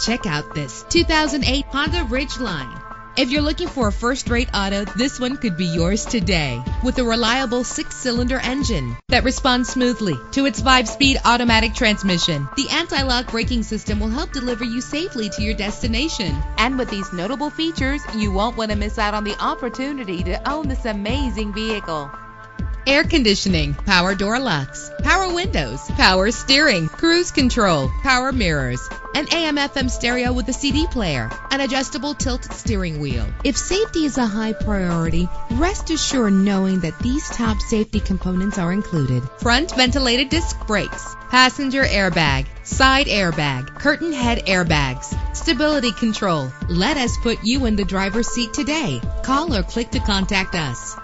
Check out this 2008 Honda Ridgeline. If you're looking for a first-rate auto, this one could be yours today. With a reliable 6-cylinder engine that responds smoothly to its 5-speed automatic transmission, the anti-lock braking system will help deliver you safely to your destination. And with these notable features, you won't want to miss out on the opportunity to own this amazing vehicle. Air conditioning, power door locks, power windows, power steering, cruise control, power mirrors, an AM/FM stereo with a CD player, an adjustable tilt steering wheel. If safety is a high priority, rest assured knowing that these top safety components are included: front ventilated disc brakes, passenger airbag, side airbag, curtain head airbags, stability control. Let us put you in the driver's seat today. Call or click to contact us.